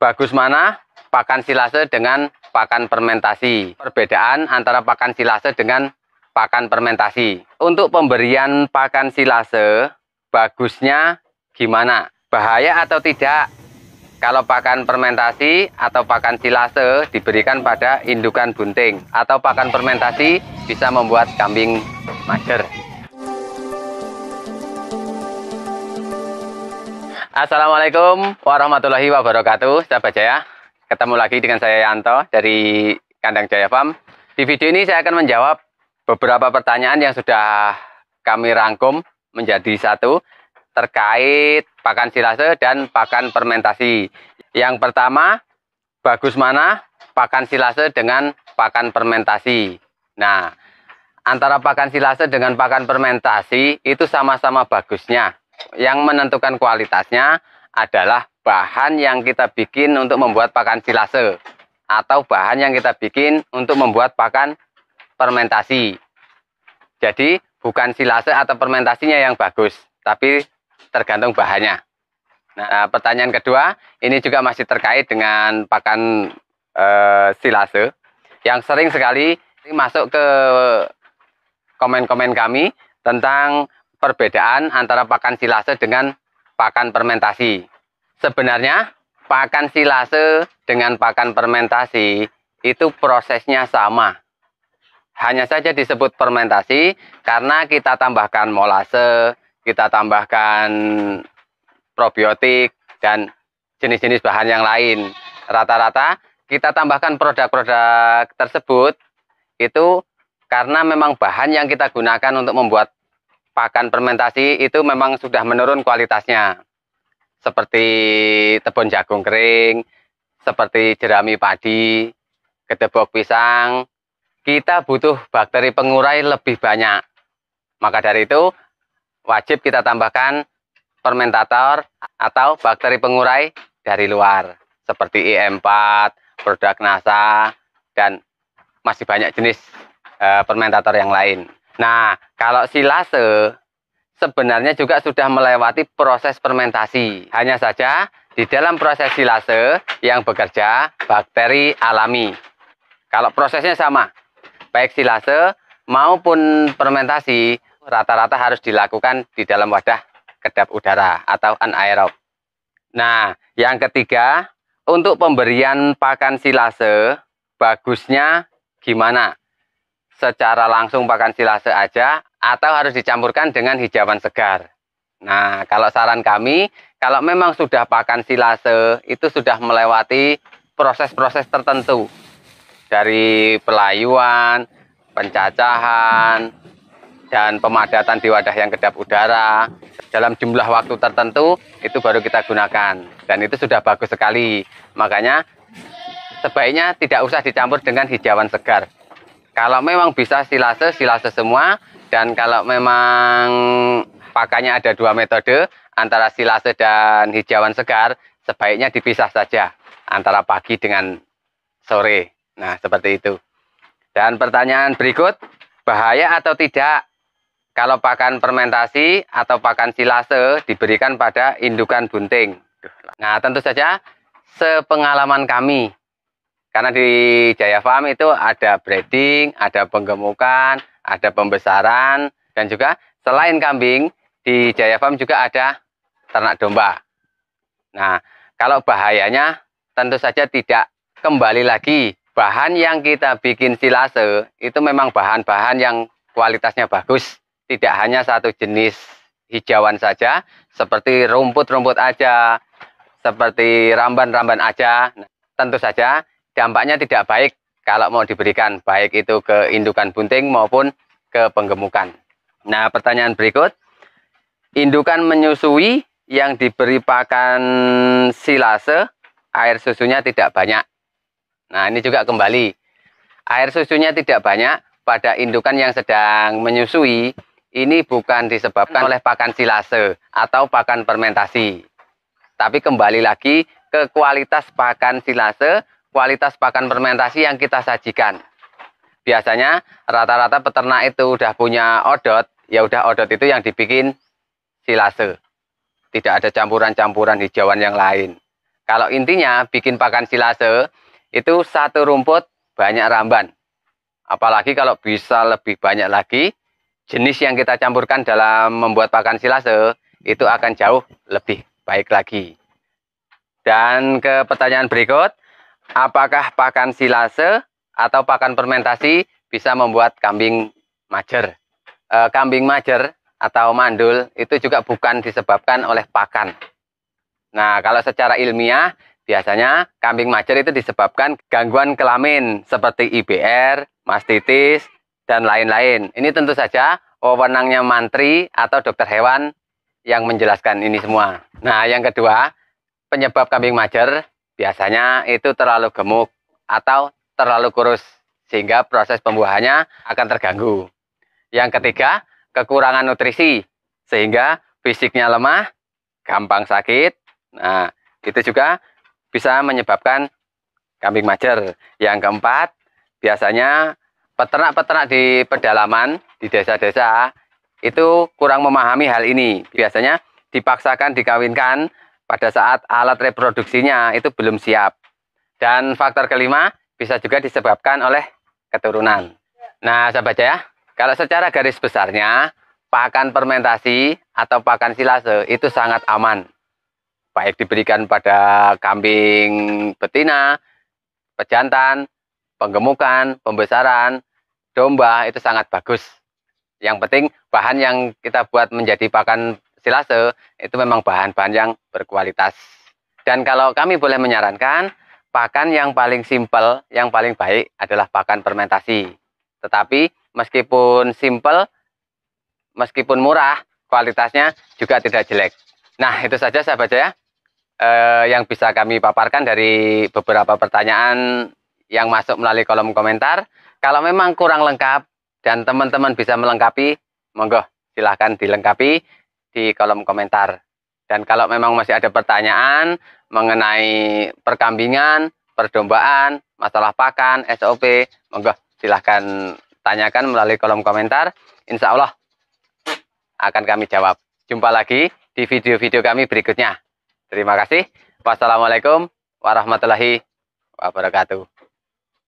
Bagus mana pakan silase dengan pakan fermentasi? Perbedaan antara pakan silase dengan pakan fermentasi. Untuk pemberian pakan silase, bagusnya gimana? Bahaya atau tidak? Kalau pakan fermentasi atau pakan silase diberikan pada indukan bunting, atau pakan fermentasi bisa membuat kambing mager. Assalamualaikum warahmatullahi wabarakatuh, sahabat Jaya. Ketemu lagi dengan saya Yanto dari Kandang Jaya Farm. Di video ini saya akan menjawab beberapa pertanyaan yang sudah kami rangkum menjadi satu terkait pakan silase dan pakan fermentasi. Yang pertama, bagus mana pakan silase dengan pakan fermentasi? Nah, antara pakan silase dengan pakan fermentasi itu sama-sama bagusnya. Yang menentukan kualitasnya adalah bahan yang kita bikin untuk membuat pakan silase atau bahan yang kita bikin untuk membuat pakan fermentasi. Jadi bukan silase atau fermentasinya yang bagus, tapi tergantung bahannya. Nah, pertanyaan kedua ini juga masih terkait dengan pakan silase yang sering sekali masuk ke komen-komen kami tentang perbedaan antara pakan silase dengan pakan fermentasi. Sebenarnya pakan silase dengan pakan fermentasi itu prosesnya sama. Hanya saja disebut fermentasi karena kita tambahkan molase, kita tambahkan probiotik dan jenis-jenis bahan yang lain. Rata-rata kita tambahkan produk-produk tersebut itu karena memang bahan yang kita gunakan untuk membuat pakan fermentasi itu memang sudah menurun kualitasnya. Seperti tepung jagung kering, seperti jerami padi, gedebok pisang. Kita butuh bakteri pengurai lebih banyak. Maka dari itu wajib kita tambahkan fermentator atau bakteri pengurai dari luar. Seperti IM4, produk NASA, dan masih banyak jenis fermentator yang lain. Nah, kalau silase sebenarnya juga sudah melewati proses fermentasi. Hanya saja di dalam proses silase yang bekerja bakteri alami. Kalau prosesnya sama, baik silase maupun fermentasi rata-rata harus dilakukan di dalam wadah kedap udara atau anaerob. Nah, yang ketiga, untuk pemberian pakan silase bagusnya gimana? Secara langsung pakan silase aja atau harus dicampurkan dengan hijauan segar. Nah, kalau saran kami, kalau memang sudah pakan silase itu sudah melewati proses-proses tertentu dari pelayuan, pencacahan, dan pemadatan di wadah yang kedap udara dalam jumlah waktu tertentu itu baru kita gunakan, dan itu sudah bagus sekali. Makanya sebaiknya tidak usah dicampur dengan hijauan segar. Kalau memang bisa silase, silase semua. Dan kalau memang pakannya ada dua metode, antara silase dan hijauan segar, sebaiknya dipisah saja antara pagi dengan sore. Nah, seperti itu. Dan pertanyaan berikut, bahaya atau tidak kalau pakan fermentasi atau pakan silase diberikan pada indukan bunting? Nah, tentu saja sepengalaman kami. Karena di Jaya Farm itu ada breeding, ada penggemukan, ada pembesaran, dan juga selain kambing, di Jaya Farm juga ada ternak domba. Nah, kalau bahayanya tentu saja tidak. Kembali lagi, bahan yang kita bikin silase itu memang bahan-bahan yang kualitasnya bagus. Tidak hanya satu jenis hijauan saja, seperti rumput-rumput aja, seperti ramban-ramban aja. Nah, tentu saja dampaknya tidak baik kalau mau diberikan, baik itu ke indukan bunting maupun ke penggemukan. Nah, pertanyaan berikut, indukan menyusui yang diberi pakan silase, air susunya tidak banyak. Nah, ini juga kembali, air susunya tidak banyak pada indukan yang sedang menyusui, ini bukan disebabkan oleh pakan silase atau pakan fermentasi. Tapi kembali lagi ke kualitas pakan silase, kualitas pakan fermentasi yang kita sajikan. Biasanya rata-rata peternak itu udah punya odot, ya udah odot itu yang dibikin silase. Tidak ada campuran-campuran hijauan yang lain. Kalau intinya bikin pakan silase itu satu rumput banyak ramban. Apalagi kalau bisa lebih banyak lagi, jenis yang kita campurkan dalam membuat pakan silase itu akan jauh lebih baik lagi. Dan ke pertanyaan berikut, apakah pakan silase atau pakan fermentasi bisa membuat kambing majer? Kambing majer atau mandul itu juga bukan disebabkan oleh pakan. Nah, kalau secara ilmiah, biasanya kambing majer itu disebabkan gangguan kelamin seperti IBR, mastitis, dan lain-lain. Ini tentu saja wewenangnya mantri atau dokter hewan yang menjelaskan ini semua. Nah, yang kedua, penyebab kambing majer biasanya itu terlalu gemuk atau terlalu kurus, sehingga proses pembuahannya akan terganggu. Yang ketiga, kekurangan nutrisi, sehingga fisiknya lemah, gampang sakit. Nah, itu juga bisa menyebabkan kambing majer. Yang keempat, biasanya peternak-peternak di pedalaman, di desa-desa, itu kurang memahami hal ini. Biasanya dipaksakan dikawinkan pada saat alat reproduksinya itu belum siap. Dan faktor kelima, bisa juga disebabkan oleh keturunan. Nah, sahabat ya, kalau secara garis besarnya, pakan fermentasi atau pakan silase itu sangat aman. Baik diberikan pada kambing betina, pejantan, penggemukan, pembesaran, domba itu sangat bagus. Yang penting bahan yang kita buat menjadi pakan silase itu memang bahan-bahan yang berkualitas. Dan kalau kami boleh menyarankan, pakan yang paling simpel, yang paling baik adalah pakan fermentasi. Tetapi meskipun simpel, meskipun murah, kualitasnya juga tidak jelek. Nah, itu saja sahabat ya. Yang bisa kami paparkan dari beberapa pertanyaan yang masuk melalui kolom komentar. Kalau memang kurang lengkap dan teman-teman bisa melengkapi, monggo silahkan dilengkapi di kolom komentar. Dan kalau memang masih ada pertanyaan mengenai perkambingan, perdombaan, masalah pakan, SOP, monggo silahkan tanyakan melalui kolom komentar. Insya Allah akan kami jawab. Jumpa lagi di video-video kami berikutnya. Terima kasih. Wassalamualaikum warahmatullahi wabarakatuh.